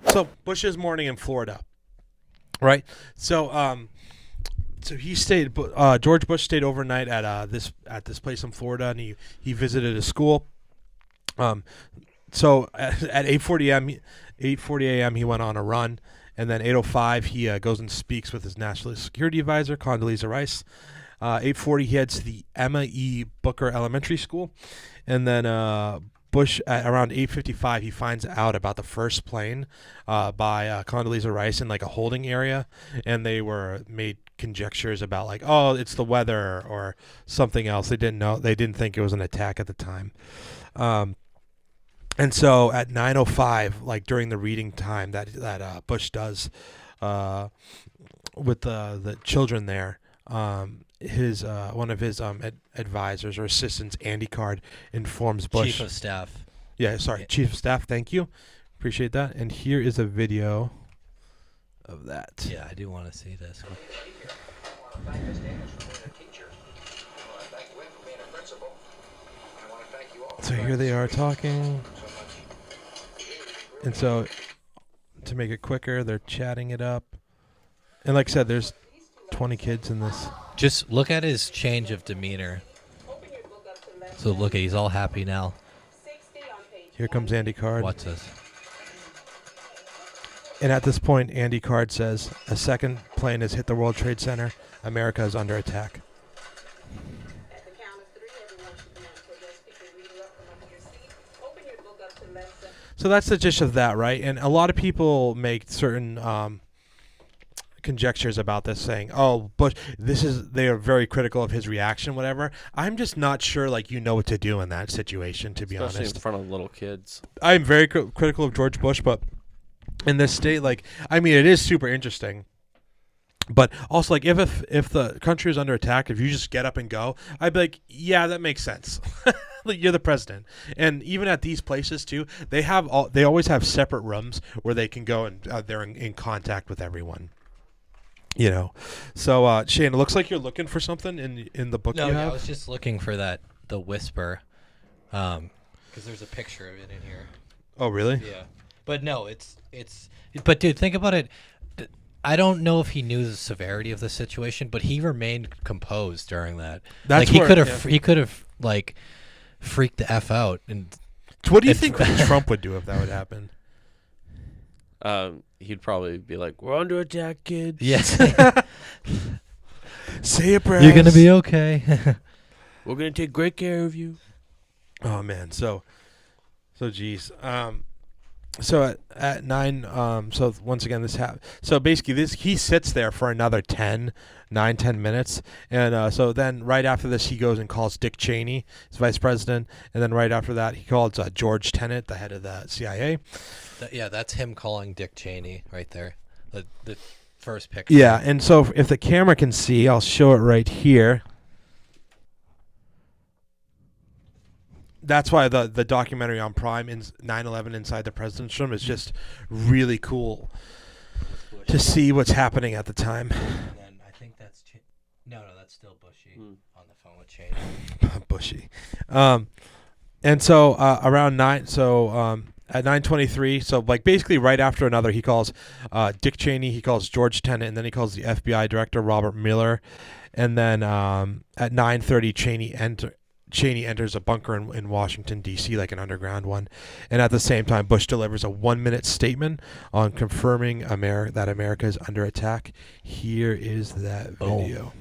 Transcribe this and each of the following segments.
So Bush's morning in Florida, right? So he stayed. George Bush stayed overnight at this place in Florida, and he visited a school. Um, so at 8:40 a.m. he went on a run, and then 8:05 he goes and speaks with his national security advisor Condoleezza Rice. 8:40 he heads to the Emma E. Booker Elementary School, and then Bush at around 8:55 he finds out about the first plane by Condoleezza Rice in like a holding area, and they were made conjectures about like, oh, it's the weather or something else. They didn't know. They didn't think it was an attack at the time. And so at 9:05, like during the reading time that Bush does with the children there, his one of his advisors or assistants, Andy Card, informs Bush. Chief of Staff. Yeah, sorry, Chief of Staff. Thank you, appreciate that. And here is a video of that. Yeah, I do want to see this. So here they are talking. And so, to make it quicker, they're chatting it up. And like I said, there's 20 kids in this. Just look at his change of demeanor. So look, he's all happy now. Here comes Andy Card. Watch this. And at this point, Andy Card says, a second plane has hit the World Trade Center. America is under attack. So that's the gist of that, right? And a lot of people make certain conjectures about this, saying, "Oh, Bush, they are very critical of his reaction, whatever." I'm just not sure, like, you know what to do in that situation, to be honest. Especially in front of little kids. I'm very critical of George Bush, but in this state, like, I mean, it is super interesting. But also, like, if the country is under attack, if you just get up and go, I'd be like, yeah, that makes sense. Like, you're the president. And even at these places too, they always have separate rooms where they can go and they're in contact with everyone. You know, so Shane, it looks like you're looking for something in the book. No, you yeah, have? I was just looking for the whisper, because there's a picture of it in here. Oh, really? Yeah, but no, it's. But dude, think about it. I don't know if he knew the severity of the situation, but he remained composed during that. That's like he could have like freaked the F out. And what do you think Trump would do if that would happen? He'd probably be like, "We're under attack, kids." Yes. Say it, Brad. You're gonna be okay. We're gonna take great care of you. Oh man, so geez. So at 9, so once again so basically he sits there for another 10 minutes, and so then right after this he goes and calls Dick Cheney, his vice president, and then right after that he calls George Tenet, the head of the CIA. Yeah, that's him calling Dick Cheney right there. The first picture. Yeah, and so if the camera can see, I'll show it right here. That's why the documentary on Prime, 9/11 Inside the President's Room, is just really cool to see what's happening at the time. And then I think that's no, that's still Bushy on the phone with Cheney. Bushy. And so around 9, so at 9:23, so like basically right after another, he calls Dick Cheney, he calls George Tenet, and then he calls the FBI director Robert Mueller, and then at 9:30 Cheney enters a bunker in Washington, D.C., like an underground one. And at the same time, Bush delivers a 1-minute statement on confirming that America is under attack. Here is that video.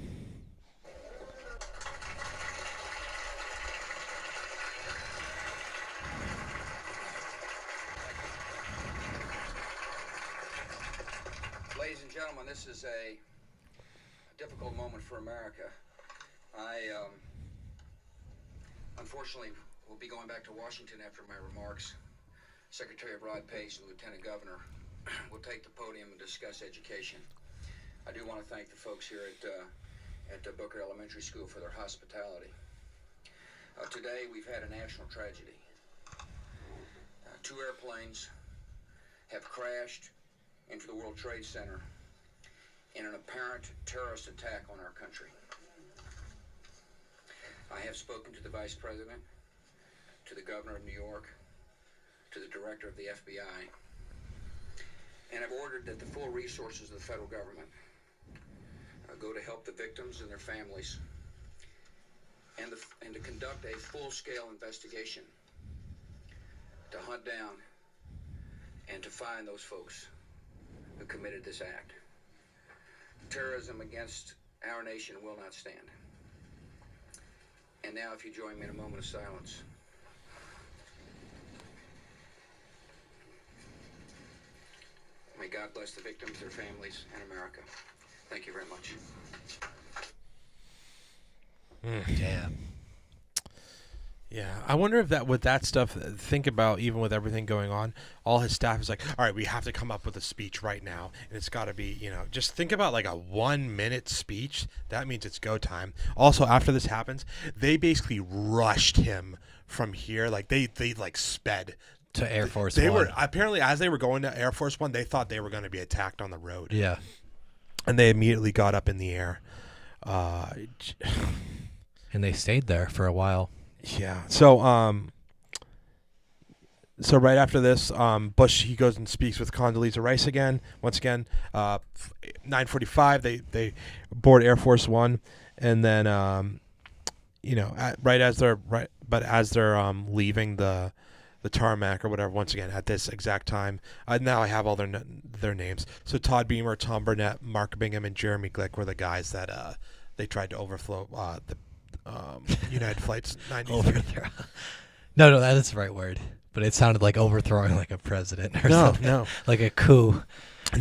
Ladies and gentlemen, this is a difficult moment for America. I unfortunately will be going back to Washington after my remarks. Secretary of Rod Pace and Lieutenant Governor will take the podium and discuss education. I do want to thank the folks here at Booker Elementary School for their hospitality. Today we've had a national tragedy. 2 airplanes have crashed into the World Trade Center in an apparent terrorist attack on our country. I have spoken to the Vice President, to the Governor of New York, to the director of the FBI, and have ordered that the full resources of the federal government go to help the victims and their families, and to conduct a full-scale investigation to hunt down and to find those folks who committed this act. Terrorism against our nation will not stand. And now, if you join me in a moment of silence. May God bless the victims, their families, and America. Thank you very much. Damn. Yeah, I wonder if that with that stuff, think about even with everything going on, all his staff is like, all right, we have to come up with a speech right now, and it's got to be, just think about like a 1 minute speech. That means it's go time. Also, after this happens, they basically rushed him from here, like they like sped To Air Force They One. were apparently, as they were going to Air Force One, they thought they were going to be attacked on the road. Yeah. And they immediately got up in the air. And they stayed there for a while. Yeah. So right after this, Bush, he goes and speaks with Condoleezza Rice again. Once again, 9:45, they board Air Force One, and then as they're leaving the tarmac or whatever. Once again, at this exact time, now I have all their names. So Todd Beamer, Tom Burnett, Mark Bingham, and Jeremy Glick were the guys that they tried to overflow the United Flights 93. Overthrow. No, that is the right word. But it sounded like overthrowing like a president or something. No. Like a coup.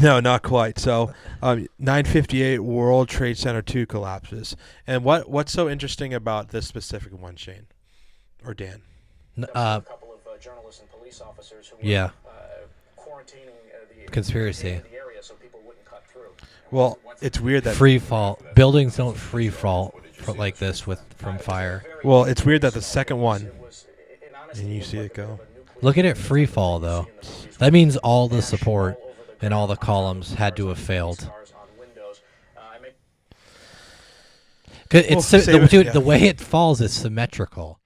No, not quite. So 9:58, World Trade Center 2 collapses. And what's so interesting about this specific one, Shane? Or Dan? A couple of journalists and police officers who were quarantining the Conspiracy. the area so people wouldn't cut through. Well, it's weird that Free fall. Buildings don't free fall like this from fire. Well, it's weird that the second one, and you see it go. Look at it free fall, though. That means all the support and all the columns had to have failed. 'Cause it's Well, the way it falls is symmetrical.